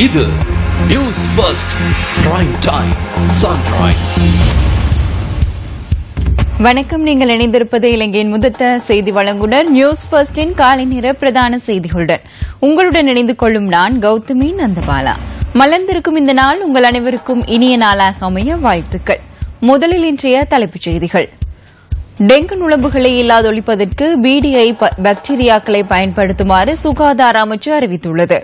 இது news first prime time sunrise. வணக்கம். நீங்கள் இணைந்திருப்பது இலங்கையின் முதத்த செய்தி வழங்குனர் நியூஸ் ஃபர்ஸ்டின் காலை நேர பிரதான செய்திகளுடன் உங்களுடன் இணைந்து கொள்ளும் நான் கௌதமி நந்தபாலா. மலர்ந்திருக்கும் இந்த நாள் உங்கள் அனைவருக்கும் இனிய நாளாக அமைய வாழ்த்துக்கள். முதலில் இன்றைய தலைப்புச் செய்திகள். டெங்கு நுளம்புகளை இல்லாதொழிப்பதற்கு பிடிஐ பாக்டீரியாக்களை பயன்படுத்துமாறு சுகாதார அமைச்சு அறிவித்துள்ளது.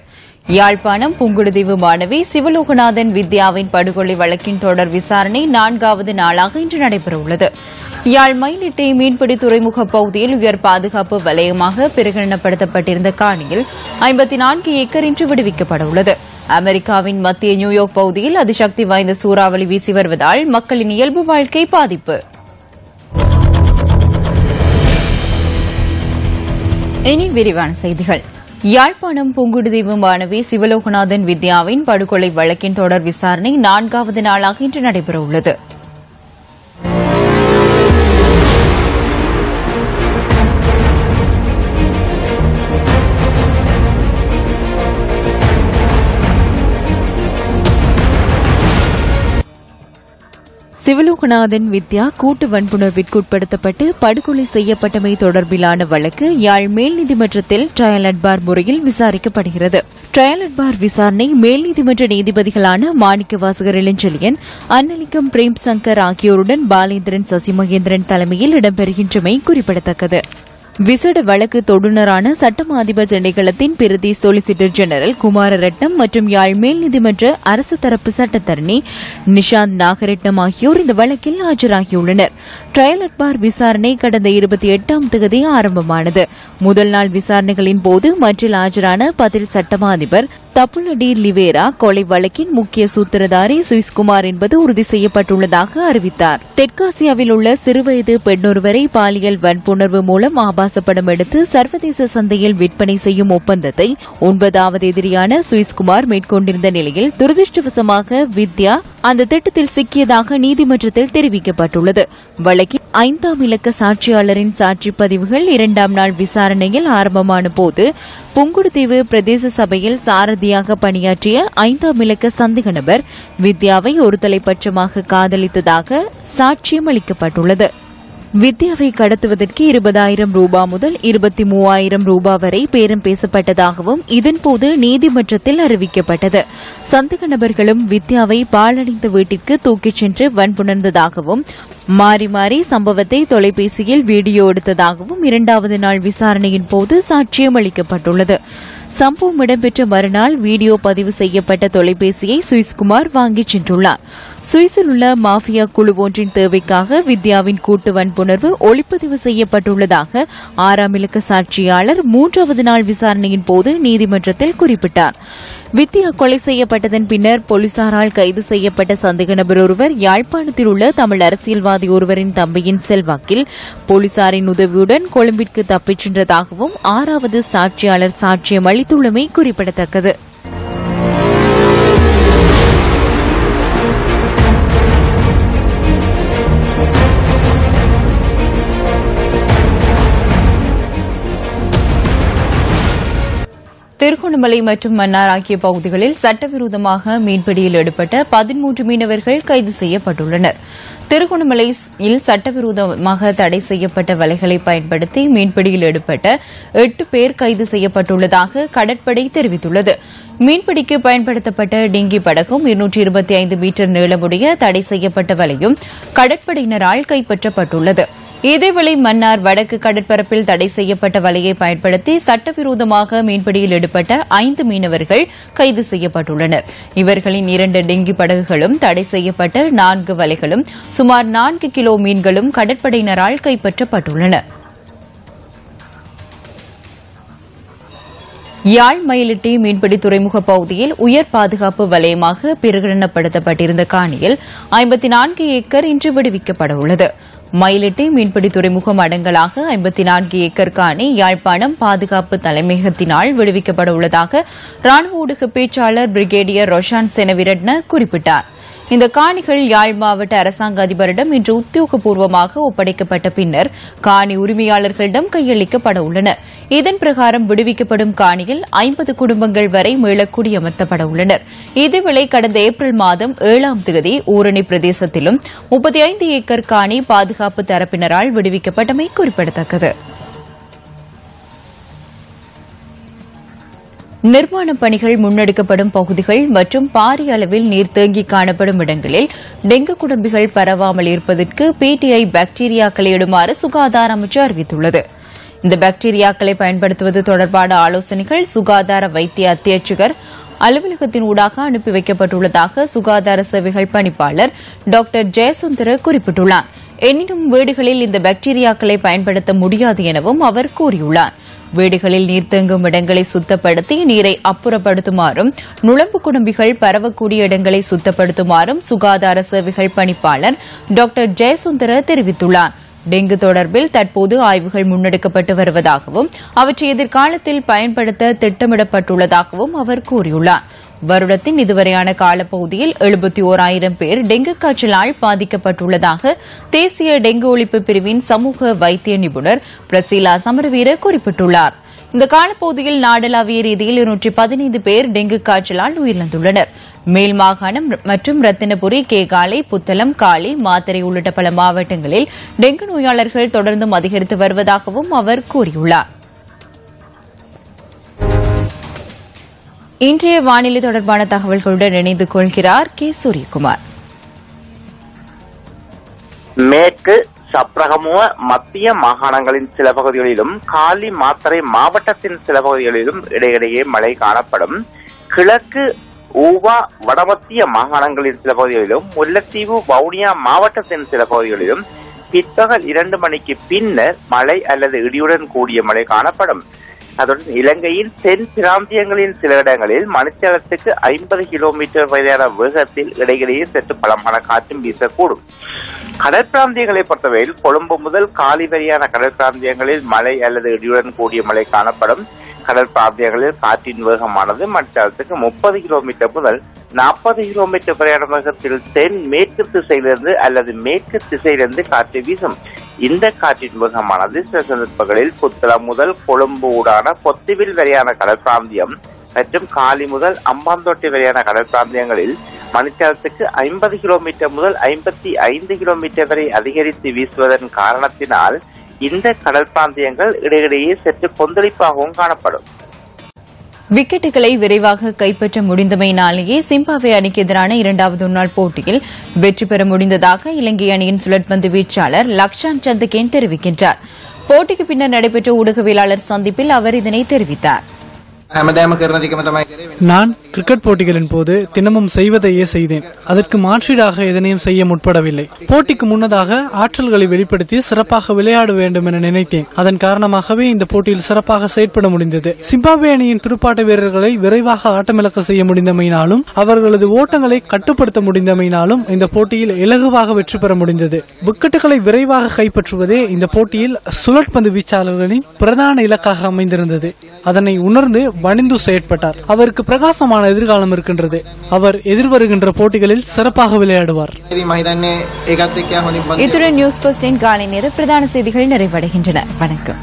யாழ்ப்பாணம் புங்குடுதீவு மாணவி சிவலோகநாதன் வித்யாவின் படுகொலை வழக்கின் தொடர் விசாரணை 4வது நாளாக இன்று நடைபெறவுள்ளது. யாழ் மயிலிட்டை மீன்பிடி துறைமுக பகுதியில் உயர் பாதுகாப்பு வலயமாக பிரகடனப்படுத்தப்பட்டிருந்த காணியில் 54 ஏக்கர் இன்று விடுவிக்கப்படவுள்ளது. அமெரிக்காவின் மத்திய நியூயார்க் பகுதியில் அதிசக்தி வாய்ந்த சூறாவளி வீசி வருவதால் மக்களின் இயல்பு வாழ்க்கை பாதிப்பு. இனி விரிவான செய்திகள். யாழ்ப்பாணம் புங்குடுதீவு மாணவி சிவலோகநாதன் வித்யாவின் படுகொலை வழக்கின் தொடர் விசாரணை 4வது நாளாக இன்று நடைபெறவுள்ளது. சிவலோகநாதன் வித்யா கூட்டு வன்புணர்விற்குட்படுத்தப்பட்டு படுகொலை செய்யப்பட்டமை தொடர்பிலான வழக்கு யாழ் மேல் நீதிமன்றத்தில் ட்ரையல் அட்பார் முறையில் விசாரிக்கப்படுகிறது. ட்ரையல் அட்பார் விசாரணை மேல் நீதிமன்ற நீதிபதிகளான மாணிக்கவாசகர் இளஞ்செழியன், அன்னலிங்கம் பிரேம் சங்கர் ஆகியோருடன் பாலேந்திரன் சசிமகேந்திரன் தலைமையில் இடம்பெறுகின்றமை குறிப்பிடத்தக்கது. விசேட வழக்கு தொடுநரான சட்டமா அதிபர் திணைக்களத்தின் பிரதி சொலிசிட்டர் ஜெனரல் குமாரரட்னம் மற்றும் யாழ் மேல் நீதிமன்ற அரசு தரப்பு சட்டத்தரணி நிஷாந்த் நாகரட்னம் ஆகியோர் இந்த வழக்கில் ஆஜராகியுள்ளனர். ட்ரையல் அட்பார் விசாரணை கடந்த 28ஆம் தேதி ஆரம்பமானது. முதல் நாள் விசாரணைகளின் போது மற்றில் ஆஜரான பதில் சட்டமா அதிபர் தப்புலடி லிவேரா கொலை வழக்கின் முக்கிய சூத்திரதாரி சுவிஸ்குமார் என்பது உறுதி செய்யப்பட்டுள்ளதாக அறிவித்தார். தெற்காசியாவில் உள்ள சிறுவயது பெண்ணொருவரை பாலியல் வன்புணர்வு மூலம் ஆபாசப்படம் எடுத்து சர்வதேச சந்தையில் விற்பனை செய்யும் ஒப்பந்தத்தை 9வது எதிரியான சுவிஸ்குமார் மேற்கொண்டிருந்த நிலையில் துரதிருஷ்டவசமாக வித்யா அந்த திட்டத்தில் சிக்கியதாக நீதிமன்றத்தில் தெரிவிக்கப்பட்டுள்ளது. வழக்கில் 5ஆம் இலக்க சாட்சியாளரின் சாட்சி பதிவுகள் 2ஆம் நாள் விசாரணையில் ஆரம்பமான போது புங்குடுதீவு பிரதேச சபையில் சாரதியாக பணியாற்றிய 5ஆம் இலக்க சந்தேக நபர் வித்யாவை ஒரு தலைப்பட்சமாக காதலித்ததாக சாட்சியம் அளிக்கப்பட்டுள்ளது. வித்யாவை கடத்துவதற்கு 20,000 ரூபாய் முதல் 23,000 ரூபாய் வரை பேரம் பேசப்பட்டதாகவும் இதன்போது நீதிமன்றத்தில் அறிவிக்கப்பட்டது. சந்தேக நபர்களும் வித்யாவை பாலடைந்த வீட்டிற்கு தூக்கிச் சென்று வன்புணர்ந்ததாகவும் மாறி மாறி சம்பவத்தை தொலைபேசியில் வீடியோ எடுத்ததாகவும் 2வது நாள் விசாரணையின் போது சாட்சியம் அளிக்கப்பட்டுள்ளது. சம்பவம் இடம்பெற்ற மறுநாள் வீடியோ பதிவு செய்யப்பட்ட தொலைபேசியை சுவிஸ்குமார் வாங்கிச் சென்றுள்ளார். சுவிஸில் உள்ள மாஃபியா குழு ஒன்றின் தேவைக்காக வித்யாவின் கூட்டு வன்புணர்வு ஒளிப்பதிவு செய்யப்பட்டுள்ளதாக 6ஆம் இலக்க சாட்சியாளர் 3வது நாள் விசாரணையின் போது நீதிமன்றத்தில் குறிப்பிட்டார். வித்யா கொலை செய்யப்பட்டதன் பின்னர் போலீசாரால் கைது செய்யப்பட்ட சந்தேக நபர் ஒருவர் யாழ்ப்பாணத்தில் உள்ள தமிழ் அரசியல்வாதி ஒருவரின் தம்பியின் செல்வாக்கில் போலீசாரின் உதவியுடன் கொழும்பிற்கு தப்பிச் சென்றதாகவும் 6வது சாட்சியாளர் சாட்சியம் அளித்துள்ளமை குறிப்பிடத்தக்கது. திருகோணமலை மற்றும் மன்னார் ஆகிய பகுதிகளில் சட்டவிரோதமாக மீன்பிடியில் ஈடுபட்ட 13 மீனவர்கள் கைது செய்யப்பட்டுள்ளனர். திருகோணமலையில் சட்டவிரோதமாக தடை செய்யப்பட்ட வலைகளை பயன்படுத்தி மீன்பிடியில் ஈடுபட்ட 8 பேர் கைது செய்யப்பட்டுள்ளதாக கடற்படை தெரிவித்துள்ளது. மீன்பிடிக்கு பயன்படுத்தப்பட்ட டிங்கி படகும் 225 மீட்டர் நீளமுடைய தடை செய்யப்பட்ட வலையும் கடற்படையினரால் கைப்பற்றப்பட்டுள்ளது. இதேவேளை மன்னார் வடக்கு கடற்பரப்பில் தடை செய்யப்பட்ட வலையை பயன்படுத்தி சட்டவிரோதமாக மீன்பிடியில் ஈடுபட்ட 5 மீனவர்கள் கைது செய்யப்பட்டுள்ளனர். இவர்களின் 2 டிங்கி படகுகளும் தடை செய்யப்பட்ட 4 வலைகளும் சுமார் 4 கிலோ மீன்களும் கடற்படையினரால் கைப்பற்றப்பட்டுள்ளன. யாழ் மயிலிட்டி மீன்பிடி துறைமுக பகுதியில் உயர் பாதுகாப்பு வலயமாக பிரகடனப்படுத்தப்பட்டிருந்த காணியில் 54 ஏக்கர் இன்று விடுவிக்கப்படவுள்ளது. மயிலிட்டி மீன்பிடி துறைமுகம் அடங்கலாக 54 ஏக்கர் காணி யாழ்ப்பாணம் பாதுகாப்பு தலைமையகத்தினால் விடுவிக்கப்பட உள்ளதாக ராணுவ ஊடக பேச்சாளர் பிரிகேடியர் ரோஷான் செனவிரட்ன குறிப்பிட்டார். இந்த காணிகள் யாழ் மாவட்ட அரசாங்க அதிபரிடம் இன்று உத்தியோகபூர்வமாக ஒப்படைக்கப்பட்ட பின்னர் காணி உரிமையாளர்களிடம் கையளிக்கப்பட உள்ளன. இதன் பிரகாரம் விடுவிக்கப்படும் காணியில் 50 குடும்பங்கள் வரை மீள குடியமர்த்தப்பட உள்ளனர். இதேவேளை கடந்த ஏப்ரல் மாதம் 7ஆம் தேதி ஊரணி பிரதேசத்திலும் 35 ஏக்கர் காணி பாதுகாப்பு தரப்பினரால் விடுவிக்கப்பட்டமை குறிப்பிடத்தக்கது. நிர்மாணப் பணிகள் முன்னெடுக்கப்படும் பகுதிகள் மற்றும் பாரிய அளவில் நீர் தேங்கி காணப்படும் இடங்களில் டெங்கு குடம்பிகள் பரவாமல் இருப்பதற்கு பிடிஐ பாக்டீரியாக்களை இடுமாறு சுகாதார அமைச்சு அறிவித்துள்ளது. இந்த பாக்டீரியாக்களை பயன்படுத்துவது தொடர்பான ஆலோசனைகள் சுகாதார வைத்திய அத்தியட்சகர் அலுவலகத்தின் ஊடாக அனுப்பி வைக்கப்பட்டுள்ளதாக சுகாதார சேவைகள் பணிப்பாளர் டாக்டர் ஜெயசுந்தர குறிப்பிட்டுள்ளார். எனினும் வீடுகளில் இந்த பாக்டீரியாக்களை பயன்படுத்த முடியாது எனவும் அவர் கூறியுள்ளார். வீடுகளில் நீர் தேங்கும் இடங்களை சுத்தப்படுத்தி நீரை அப்புறப்படுத்துமாறும் நுளம்பு குடம்பிகள் பரவக்கூடிய இடங்களை சுத்தப்படுத்துமாறும் சுகாதார சேவைகள் பணிப்பாளர் டாக்டர் ஜெயசுந்தர தெரிவித்துள்ளார். டெங்கு தொடர்பில் தற்போது ஆய்வுகள் முன்னெடுக்கப்பட்டு வருவதாகவும் அவற்றை எதிர்காலத்தில் பயன்படுத்த திட்டமிடப்பட்டுள்ளதாகவும் அவர் கூறியுள்ளார். வருடத்தின் இதுவரையான காலப்பகுதியில் 71,000 பேர் டெங்கு காய்ச்சலால் பாதிக்கப்பட்டுள்ளதாக தேசிய டெங்கு ஒழிப்பு பிரிவின் சமூக வைத்திய நிபுணர் பிரசீலா சமரவீர குறிப்பிட்டுள்ளார். இந்த காலப்பகுதியில் நாடளாவிய ரீதியில் 215 பேர் டெங்கு காய்ச்சலால் உயிரிழந்துள்ளனர். மேல் மாகாணம் மற்றும் ரத்தினபுரி, கேகாலை, புத்தளம், காலி, மாத்தறை உள்ளிட்ட பல மாவட்டங்களில் டெங்கு நோயாளர்கள் தொடர்ந்தும் அதிகரித்து வருவதாகவும் அவர் கூறியுள்ளார். இன்றைய வானிலை தொடர்பான தகவல்களுடன் இணைந்து கொள்கிறார் கே சூரியகுமார். மேற்கு சப்ரகமுவ மத்திய மாகாணங்களின் சில பகுதிகளிலும் காலி மாத்தறை மாவட்டத்தின் சில பகுதிகளிலும் இடையிடையே மழை காணப்படும். கிழக்கு ஊவா வடமத்திய மாகாணங்களின் சில பகுதிகளிலும் முல்லைத்தீவு வவுனியா மாவட்டத்தின் சில பகுதிகளிலும் பிற்பகல் 2 மணிக்கு பின்னர் மழை அல்லது இடியுடன் கூடிய மழை காணப்படும். அதுடன் இலங்கையின் தென் பிராந்தியங்களின் சில இடங்களில் மணித்தியாலத்துக்கு 50 கிலோமீட்டர் வரையான வேகத்தில் இடையிடையே சற்று பலமான காற்றும் வீசக்கூடும். கடல் பிராந்தியங்களை பொறுத்தவரையில் கொழும்பு முதல் காலி வரையான கடல் பிராந்தியங்களில் மழை அல்லது இடியுடன் கூடிய மழை காணப்படும். கடல் பிராந்தியங்களில் காற்றின் வேகமானது மணித்தியாலத்துக்கு 30 கிலோமீட்டர் முதல் 40 கிலோமீட்டர் வரையான வேகத்தில் தென் மேற்கு திசையிலிருந்து அல்லது மேற்கு திசையிலிருந்து காற்று வீசும். இந்த காற்றின் வேகமானது சில சந்தர்ப்பங்களில் புத்தளம் முதல் கொழும்பு ஊடான பொத்துவில் வரையான கடல் பிராந்தியம் மற்றும் காலி முதல் அம்பாந்தோட்டை வரையான கடல் பிராந்தியங்களில் மணித்தியாலத்துக்கு 50 கிலோமீட்டர் முதல் 55 கிலோமீட்டர் வரை அதிகரித்து வீசுவதன் காரணத்தினால் இந்த கடல் பிராந்தியங்கள் இடையிடையே சற்று கொந்தளிப்பாகவும் காணப்படும். விக்கெட்டுகளை விரைவாக கைப்பற்ற முடிந்தமையினாலேயே சிம்பாப்வே அணிக்கு எதிரான 2வது ஒருநாள் போட்டியில் வெற்றி பெற முடிந்ததாக இலங்கை அணியின் சுழற்பந்து வீச்சாளர் லக்ஷான் சந்தகேன் தெரிவிக்கின்றார். போட்டிக்கு பின்னர் நடைபெற்ற ஊடகவியலாளர் சந்திப்பில் அவர் இதனை தெரிவித்தார். நான் கிரிக்கெட் போட்டிகளின் போது தினமும் செய்வதையே செய்தேன். அதற்கு மாற்றீடாக எதனையும் செய்ய முற்படவில்லை. போட்டிக்கு முன்னதாக ஆற்றல்களை வெளிப்படுத்தி சிறப்பாக விளையாட வேண்டும் என நினைத்தேன். அதன் காரணமாகவே இந்த போட்டியில் சிறப்பாக செயற்பட முடிந்தது. சிம்பாப்வே அணியின் துடுப்பாட்ட வீரர்களை விரைவாக ஆட்டமிழக்க செய்ய முடிந்தமையினாலும் அவர்களது ஓட்டங்களை கட்டுப்படுத்த முடிந்தமையினாலும் இந்த போட்டியில் இலகுவாக வெற்றி பெற முடிந்தது. விக்கெட்டுகளை விரைவாக கைப்பற்றுவதே இந்த போட்டியில் சுழற்பந்து வீச்சாளர்களின் பிரதான இலக்காக அமைந்திருந்தது. அதனை உணர்ந்து வணிந்து செயற்பட்டார். அவருக்கு பிரகாசமான எதிர்காலம் இருக்கின்றது. அவர் எதிர்வருகின்ற போட்டிகளில் சிறப்பாக விளையாடுவார். இத்துடன் நியூஸ் ஃபர்ஸ்டின் காலை நேர பிரதான செய்திகள் நிறைவடைகின்றன. வணக்கம்.